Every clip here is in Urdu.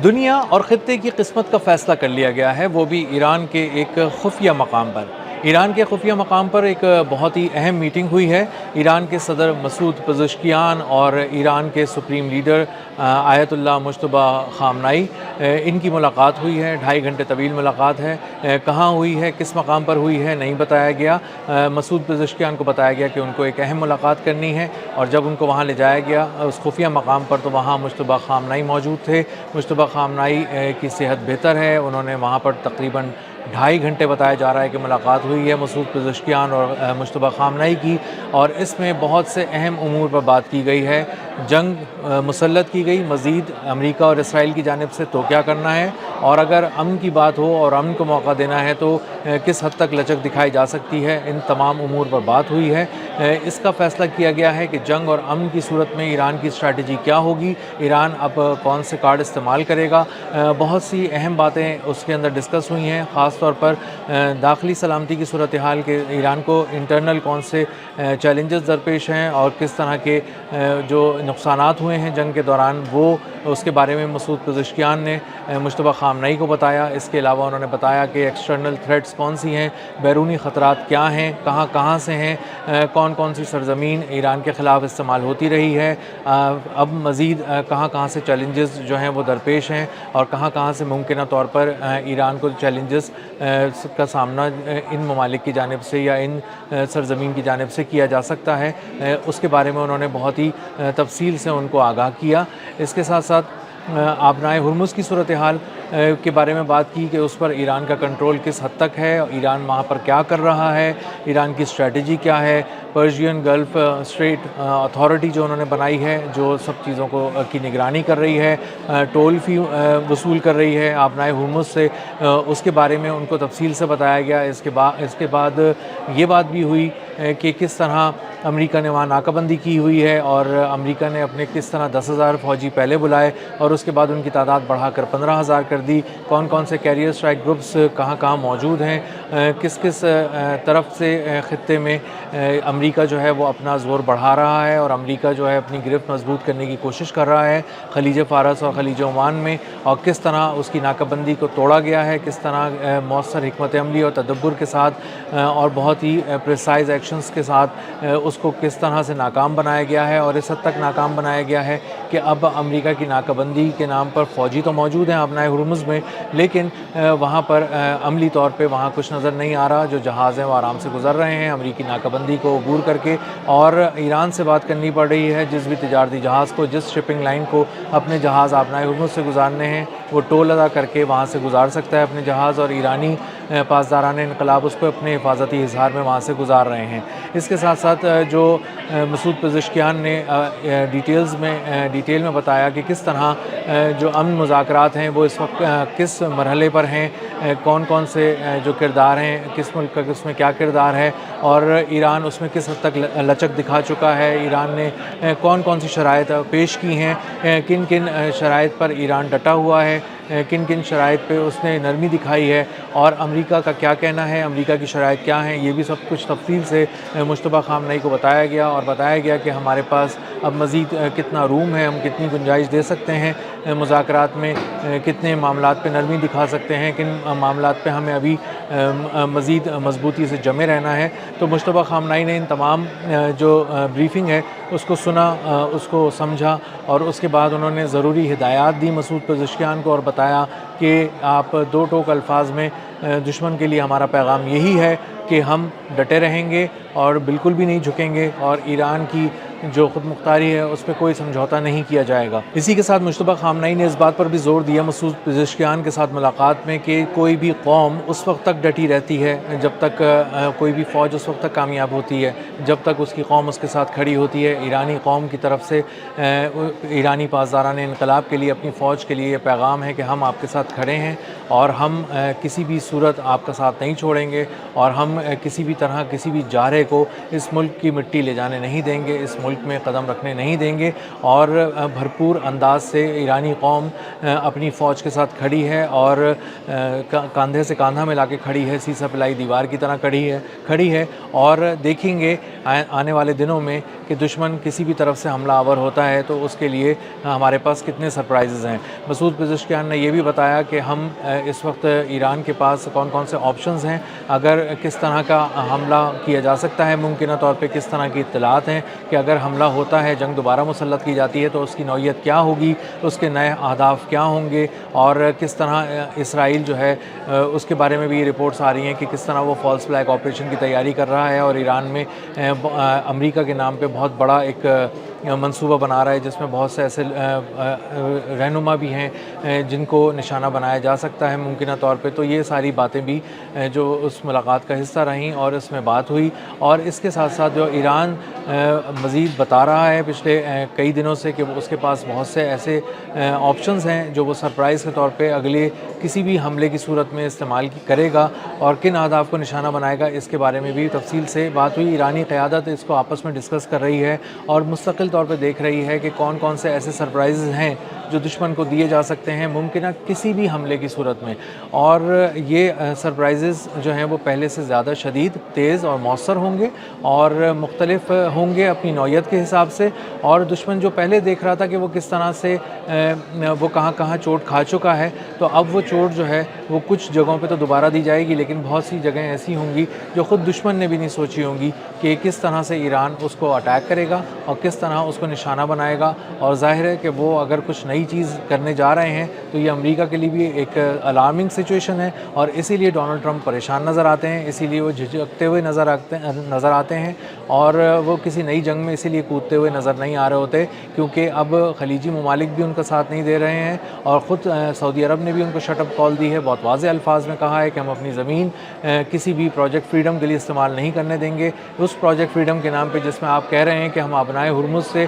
دنیا اور خطے کی قسمت کا فیصلہ کر لیا گیا ہے، وہ بھی ایران کے ایک خفیہ مقام پر۔ ایران کے خفیہ مقام پر ایک بہت ہی اہم میٹنگ ہوئی ہے۔ ایران کے صدر مسعود پزشکیان اور ایران کے سپریم لیڈر آیت اللہ مجتبیٰ خامنائی، ان کی ملاقات ہوئی ہے۔ 2.5 گھنٹے طویل ملاقات ہے۔ کہاں ہوئی ہے، کس مقام پر ہوئی ہے، نہیں بتایا گیا۔ مسعود پزشکیان کو بتایا گیا کہ ان کو ایک اہم ملاقات کرنی ہے، اور جب ان کو وہاں لے جایا گیا اس خفیہ مقام پر، تو وہاں مجتبیٰ خامنائی موجود تھے۔ مجتبیٰ خامنائی کی صحت بہتر ہے۔ انہوں نے وہاں پر تقریباً 2.5 گھنٹے بتایا جا رہا ہے کہ ملاقات ہوئی ہے مسعود پزشکیان اور مجتبیٰ خامنائی کی، اور اس میں بہت سے اہم امور پر بات کی گئی ہے۔ جنگ مسلط کی گئی، مزید امریکہ اور اسرائیل کی جانب سے تو کیا کرنا ہے، اور اگر امن کی بات ہو اور امن کو موقع دینا ہے تو کس حد تک لچک دکھائی جا سکتی ہے، ان تمام امور پر بات ہوئی ہے۔ اس کا فیصلہ کیا گیا ہے کہ جنگ اور امن کی صورت میں ایران کی اسٹریٹجی کیا ہوگی، ایران اب کون سے کارڈ استعمال کرے گا۔ بہت سی اہم باتیں اس کے اندر ڈسکس ہوئی ہیں، خاص طور پر داخلی سلامتی کی صورتحال کے ایران کو انٹرنل کون سے چیلنجز درپیش ہیں اور کس طرح کے جو نقصانات ہوئے ہیں جنگ کے دوران، وہ اس کے بارے میں مسعود پزشکیان نے مجتبیٰ خامنائی کو بتایا۔ اس کے علاوہ انہوں نے بتایا کہ ایکسٹرنل تھریٹس کون سی ہیں، بیرونی خطرات کیا ہیں، کہاں کہاں سے ہیں، کون کون سی سرزمین ایران کے خلاف استعمال ہوتی رہی ہے، اب مزید کہاں کہاں سے چیلنجز جو ہیں وہ درپیش ہیں، اور کہاں کہاں سے ممکنہ طور پر ایران کو چیلنجز کا سامنا ان ممالک کی جانب سے یا ان سرزمین کی جانب سے کیا جا سکتا ہے۔ اس کے بارے میں انہوں نے بہت ہی تفصیل سے ان کو آگاہ کیا۔ اس کے ساتھ ساتھ آبنائے ہرمز کی صورتحال کے بارے میں بات کی کہ اس پر ایران کا کنٹرول کس حد تک ہے، ایران وہاں پر کیا کر رہا ہے، ایران کی اسٹریٹجی کیا ہے۔ پرشین گلف اسٹریٹ اتھارٹی جو انہوں نے بنائی ہے، جو سب چیزوں کو کی نگرانی کر رہی ہے، ٹول فی وصول کر رہی ہے آبنائے ہرمز سے، اس کے بارے میں ان کو تفصیل سے بتایا گیا۔ اس کے بعد یہ بات بھی ہوئی کہ کس طرح امریکہ نے وہاں ناکہ بندی کی ہوئی ہے، اور امریکہ نے اپنے کس طرح 10,000 فوجی پہلے بلائے اور اس کے بعد ان کی تعداد بڑھا کر 15,000 کر دی۔ کون کون سے کیریئر اسٹرائک گروپس کہاں کہاں موجود ہیں، کس کس طرف سے خطے میں امریکہ جو ہے وہ اپنا زور بڑھا رہا ہے، اور امریکہ جو ہے اپنی گرفت مضبوط کرنے کی کوشش کر رہا ہے خلیج فارس اور خلیج عمان میں، اور کس طرح اس کی ناکہ بندی کو توڑا گیا ہے، کس طرح مؤثر حکمت عملی اور تدبر کے ساتھ اور بہت ہی پریسائز ایکشنز کے ساتھ اس کو کس طرح سے ناکام بنایا گیا ہے، اور اس حد تک ناکام بنایا گیا ہے کہ اب امریکہ کی ناکہ بندی کے نام پر فوجی تو موجود ہیں آبنائے ہرمز میں، لیکن وہاں پر عملی طور پہ وہاں کچھ نظر نہیں آ رہا۔ جو جہاز ہیں وہ آرام سے گزر رہے ہیں امریکی ناکہ بندی کو عبور کر کے، اور ایران سے بات کرنی پڑ رہی ہے جس بھی تجارتی جہاز کو، جس شپنگ لائن کو اپنے جہاز آبنائے ہرمز سے گزارنے ہیں، وہ ٹول ادا کر کے وہاں سے گزار سکتا ہے اپنے جہاز، اور ایرانی پاسداران انقلاب اس کو اپنے حفاظتی اظہار میں وہاں سے گزار رہے ہیں۔ اس کے ساتھ ساتھ جو مسعود پزشکیان نے ڈیٹیل میں بتایا کہ کس طرح جو امن مذاکرات ہیں وہ اس وقت کس مرحلے پر ہیں، کون کون سے جو کردار ہیں، کس ملک کا اس میں کیا کردار ہے، اور ایران اس میں کس حد تک لچک دکھا چکا ہے، ایران نے کون کون سی شرائط پیش کی ہیں، کن کن شرائط پر ایران ڈٹا ہوا ہے، کن کن شرائط پہ اس نے نرمی دکھائی ہے، اور امریکہ کا کیا کہنا ہے، امریکہ کی شرائط کیا ہیں، یہ بھی سب کچھ تفصیل سے مجتبیٰ خامنائی کو بتایا گیا، اور بتایا گیا کہ ہمارے پاس اب مزید کتنا روم ہے، ہم کتنی گنجائش دے سکتے ہیں مذاکرات میں، کتنے معاملات پہ نرمی دکھا سکتے ہیں، کن معاملات پہ ہمیں ابھی مزید مضبوطی سے جمے رہنا ہے۔ تو مجتبیٰ خامنائی نے ان تمام جو بریفنگ ہے اس کو سنا، اس کو سمجھا، اور اس کے بعد انہوں نے ضروری ہدایات دی مسعود پزشکیان کو، اور بتایا کہ آپ دو ٹوک الفاظ میں دشمن کے لیے ہمارا پیغام یہی ہے کہ ہم ڈٹے رہیں گے اور بالکل بھی نہیں جھکیں گے، اور ایران کی جو خود مختاری ہے اس پہ کوئی سمجھوتا نہیں کیا جائے گا۔ اسی کے ساتھ مجتبیٰ خامنائی نے اس بات پر بھی زور دیا مسعود پزشکیان کے ساتھ ملاقات میں کہ کوئی بھی قوم اس وقت تک ڈٹی رہتی ہے جب تک کوئی بھی فوج اس وقت تک کامیاب ہوتی ہے جب تک اس کی قوم اس کے ساتھ کھڑی ہوتی ہے۔ ایرانی قوم کی طرف سے ایرانی پاسداران انقلاب کے لیے، اپنی فوج کے لیے یہ پیغام ہے کہ ہم آپ کے ساتھ کھڑے ہیں، اور ہم کسی بھی صورت آپ کا ساتھ نہیں چھوڑیں گے، اور ہم کسی بھی طرح کسی بھی جارحے کو اس ملک کی مٹی لے جانے نہیں دیں گے، اس ملک ملک میں قدم رکھنے نہیں دیں گے اور بھرپور انداز سے ایرانی قوم اپنی فوج کے ساتھ کھڑی ہے اور کاندھے سے کاندھا ملا کے کھڑی ہے، سیسا پلائی دیوار کی طرح کھڑی ہے اور دیکھیں گے آنے والے دنوں میں کہ دشمن کسی بھی طرف سے حملہ آور ہوتا ہے تو اس کے لیے ہمارے پاس کتنے سرپرائزز ہیں۔ مسعود پزشکیان نے یہ بھی بتایا کہ ہم اس وقت ایران کے پاس کون کون سے آپشنز ہیں، اگر کس طرح کا حملہ کیا جا سکتا ہے، ممکنہ طور پہ کس طرح کی اطلاعات ہیں کہ اگر حملہ ہوتا ہے، جنگ دوبارہ مسلط کی جاتی ہے تو اس کی نوعیت کیا ہوگی، اس کے نئے اہداف کیا ہوں گے اور کس طرح اسرائیل جو ہے اس کے بارے میں بھی رپورٹس آ رہی ہیں کہ کس طرح وہ فالس فلیگ آپریشن کی تیاری کر رہا ہے اور ایران میں امریکہ کے نام پہ بہت بڑا ایک منصوبہ بنا رہا ہے جس میں بہت سے ایسے رہنما بھی ہیں جن کو نشانہ بنایا جا سکتا ہے ممکنہ طور پہ۔ تو یہ ساری باتیں بھی جو اس ملاقات کا حصہ رہیں اور اس میں بات ہوئی، اور اس کے ساتھ ساتھ جو ایران مزید بتا رہا ہے پچھلے کئی دنوں سے کہ اس کے پاس بہت سے ایسے آپشنز ہیں جو وہ سرپرائز کے طور پہ اگلے کسی بھی حملے کی صورت میں استعمال کرے گا اور کن اہداف کو نشانہ بنائے گا، اس کے بارے میں بھی تفصیل سے بات ہوئی۔ ایرانی قیادت اس کو آپس میں ڈسکس کر رہی ہے اور مستقل طور پہ دیکھ رہی ہے کہ کون کون سے ایسے سرپرائزز ہیں جو دشمن کو دیے جا سکتے ہیں ممکنہ کسی بھی حملے کی صورت میں، اور یہ سرپرائزز جو ہیں وہ پہلے سے زیادہ شدید، تیز اور مؤثر ہوں گے اور مختلف ہوں گے اپنی نوعیت کے حساب سے، اور دشمن جو پہلے دیکھ رہا تھا کہ وہ کس طرح سے وہ کہاں کہاں چوٹ کھا چکا ہے، تو اب وہ چوٹ جو ہے وہ کچھ جگہوں پہ تو دوبارہ دی جائے گی، لیکن بہت سی جگہیں ایسی ہوں گی جو خود دشمن نے بھی نہیں سوچی ہوں گی کہ کس طرح سے ایران اس کو اٹیک کرے گا اور کس طرح اس کو نشانہ بنائے گا۔ اور ظاہر ہے کہ وہ اگر کچھ نئی چیز کرنے جا رہے ہیں تو یہ امریکہ کے لیے بھی ایک الارمنگ سچویشن ہے، اور اسی لیے ڈونلڈ ٹرمپ پریشان نظر آتے ہیں، اسی لیے وہ جھجکتے ہوئے نظر آتے ہیں اور وہ کسی نئی جنگ میں اسی لیے کودتے ہوئے نظر نہیں آ رہے ہوتے کیونکہ اب خلیجی ممالک بھی ان کا ساتھ نہیں دے رہے ہیں، اور خود سعودی عرب نے بھی ان کو شٹ اپ کال دی ہے، بہت واضح الفاظ میں کہا ہے کہ ہم اپنی زمین کسی بھی پروجیکٹ فریڈم کے لیے استعمال نہیں کرنے دیں گے، اس پروجیکٹ فریڈم کے نام پہ جس میں آپ کہہ رہے ہیں کہ ہم ابنائے ہرمز سے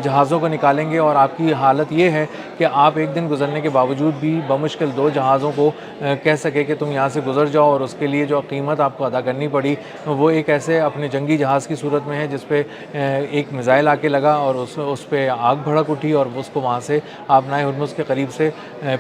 جہازوں کو نکالیں گے، اور آپ کی حالت یہ ہے کہ آپ ایک دن گزرنے کے باوجود بھی بمشکل 2 جہازوں کو کہہ سکے کہ تم یہاں سے گزر جاؤ، اور اس کے لیے جو قیمت آپ کو ادا کرنی پڑی وہ ایک ایسے اپنے جنگی جہاز کی صورت میں ہے جس پہ ایک میزائل آ کے لگا اور اس پہ آگ بھڑک اٹھی اور اس کو وہاں سے ابنائے ہرمز کے قریب سے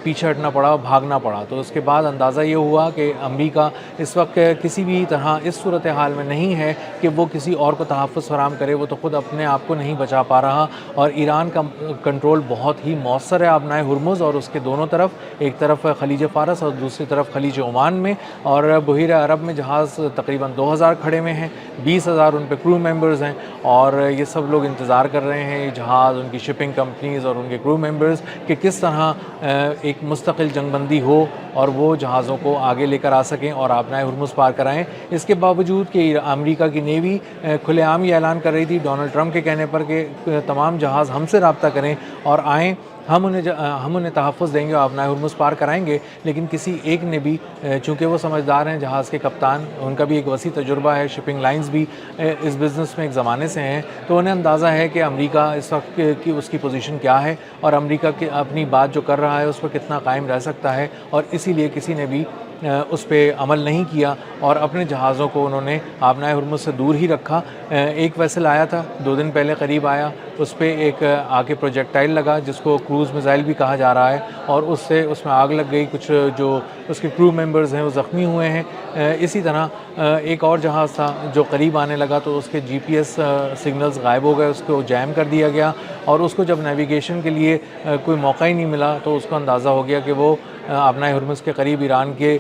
پیچھے ہٹنا پڑا، بھاگنا پڑا۔ تو اس کے بعد اندازہ یہ ہوا کہ امریکہ اس وقت کسی بھی طرح اس صورتحال میں نہیں ہے کہ وہ کسی اور کو تحفظ فراہم کرے، وہ تو خود اپنے آپ کو نہیں بچا پا رہا، اور ایران کا کنٹرول بہت ہی مؤثر ہے ابنائے ہرمز اور اس کے دونوں طرف، ایک طرف خلیج فارس اور دوسری طرف خلیج عمان میں، اور بحیرہ عرب میں جہاز تقریباً 2000 کھڑے ہوئے ہیں، 20,000 ان پہ کرو ممبرز ہیں، اور یہ سب لوگ انتظار کر رہے ہیں یہ جہاز، ان کی شپنگ کمپنیز اور ان کے کرو ممبرز کہ کس طرح ایک مستقل جنگ بندی ہو اور وہ جہازوں کو آگے لے کر آ سکیں اور ابنائے ہرمز پار کرائیں۔ اس کے باوجود کہ امریکہ کی نیوی کھلے عام یہ اعلان کر رہی تھی ڈونلڈ ٹرمپ کے کہنے پر کہ تمام جہاز ہم سے رابطہ کریں اور آئیں، ہم انہیں تحفظ دیں گے اور ابنائے ہرمز پار کرائیں گے، لیکن کسی ایک نے بھی، چونکہ وہ سمجھدار ہیں جہاز کے کپتان، ان کا بھی ایک وسیع تجربہ ہے، شپنگ لائنز بھی اس بزنس میں ایک زمانے سے ہیں، تو انہیں اندازہ ہے کہ امریکہ اس وقت کی اس کی پوزیشن کیا ہے اور امریکہ کی اپنی بات جو کر رہا ہے اس پر کتنا قائم رہ سکتا ہے، اور اسی لیے کسی نے بھی اس پہ عمل نہیں کیا اور اپنے جہازوں کو انہوں نے ابنائے ہرمز سے دور ہی رکھا۔ ایک ویسل آیا تھا 2 دن پہلے قریب آیا، اس پہ ایک آگے پروجیکٹائل لگا جس کو کروز میزائل بھی کہا جا رہا ہے، اور اس میں آگ لگ گئی، کچھ جو اس کے کرو ممبرز ہیں وہ زخمی ہوئے ہیں۔ اسی طرح ایک اور جہاز تھا جو قریب آنے لگا تو اس کے جی پی ایس سگنلز غائب ہو گئے، اس کو جیم کر دیا گیا، اور اس کو جب نیویگیشن کے لیے کوئی موقع ہی نہیں ملا تو اس کو اندازہ ہو گیا کہ وہ ابنائے ہرمز کے قریب ایران کے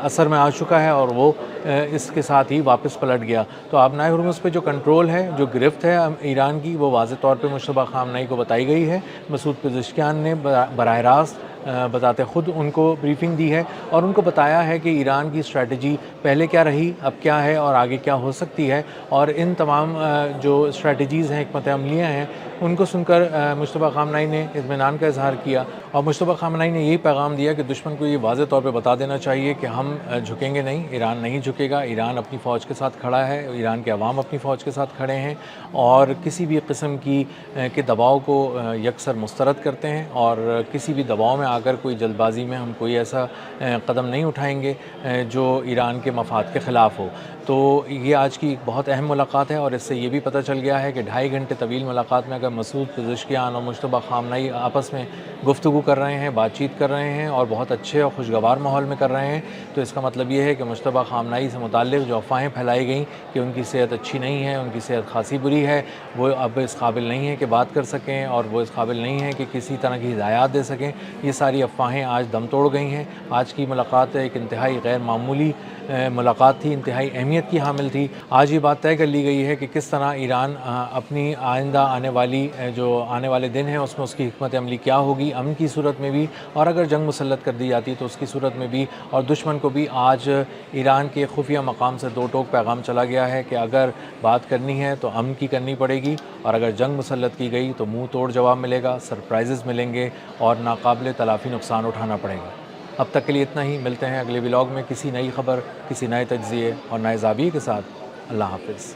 اثر میں آ چکا ہے اور وہ اس کے ساتھ ہی واپس پلٹ گیا۔ تو ابنائے ہرمز پہ جو کنٹرول ہے، جو گرفت ہے ایران کی، وہ واضح طور پہ مشتبہ خامنہئی کو بتائی گئی ہے۔ مسعود پزشکیان نے براہ راست بتاتے خود ان کو بریفنگ دی ہے اور ان کو بتایا ہے کہ ایران کی اسٹریٹجی پہلے کیا رہی، اب کیا ہے اور آگے کیا ہو سکتی ہے، اور ان تمام جو اسٹریٹجیز ہیں، حکمت عملیاں ہیں، ان کو سن کر مشتبہ خامنہئی نے اطمینان کا اظہار کیا، اور مشتبہ خامنہئی نے یہی پیغام دیا کہ دشمن کو یہ واضح طور پہ بتا دینا چاہیے کہ ہم جھکیں گے نہیں، ایران نہیں جھکے گا، ایران اپنی فوج کے ساتھ کھڑا ہے، ایران کے عوام اپنی فوج کے ساتھ کھڑے ہیں اور کسی بھی قسم کے دباؤ کو یکسر مسترد کرتے ہیں، اور کسی بھی دباؤ میں اگر کوئی جلد بازی میں ہم کوئی ایسا قدم نہیں اٹھائیں گے جو ایران کے مفاد کے خلاف ہو. تو یہ آج کی ایک بہت اہم ملاقات ہے، اور اس سے یہ بھی پتہ چل گیا ہے کہ 2.5 گھنٹے طویل ملاقات میں اگر مسعود پزشکیان اور مجتبیٰ خامنہئی آپس میں گفتگو کر رہے ہیں، بات چیت کر رہے ہیں اور بہت اچھے اور خوشگوار ماحول میں کر رہے ہیں، تو اس کا مطلب یہ ہے کہ مجتبیٰ خامنہئی سے متعلق جو افواہیں پھیلائی گئیں کہ ان کی صحت اچھی نہیں ہے، ان کی صحت خاصی بری ہے، وہ اب اس قابل نہیں ہیں کہ بات کر سکیں، اور وہ اس قابل نہیں ہیں کہ کسی طرح کی ہدایات دے سکیں، یہ ساری افواہیں آج دم توڑ گئی ہیں. آج کی ملاقات ایک انتہائی غیر معمولی ملاقات تھی، انتہائی اہمیت کی حامل تھی. آج یہ بات طے کر لی گئی ہے کہ کس طرح ایران اپنی آئندہ آنے والے دن ہیں اس میں اس کی حکمت عملی کیا ہوگی، امن کی صورت میں بھی، اور اگر جنگ مسلط کر دی جاتی تو اس کی صورت میں بھی. اور دشمن کو بھی آج ایران کے خفیہ مقام سے دو ٹوک پیغام چلا گیا ہے کہ اگر بات کرنی ہے تو امن کی کرنی پڑے گی، اور اگر جنگ مسلط کی گئی تو منہ توڑ جواب ملے گا، سرپرائزز ملیں گے اور ناقابل تلافی نقصان اٹھانا پڑے گا. اب تک کے لیے اتنا ہی. ملتے ہیں اگلے ولاگ میں کسی نئی خبر، کسی نئے تجزیے اور نئے زاویے کے ساتھ. اللہ حافظ.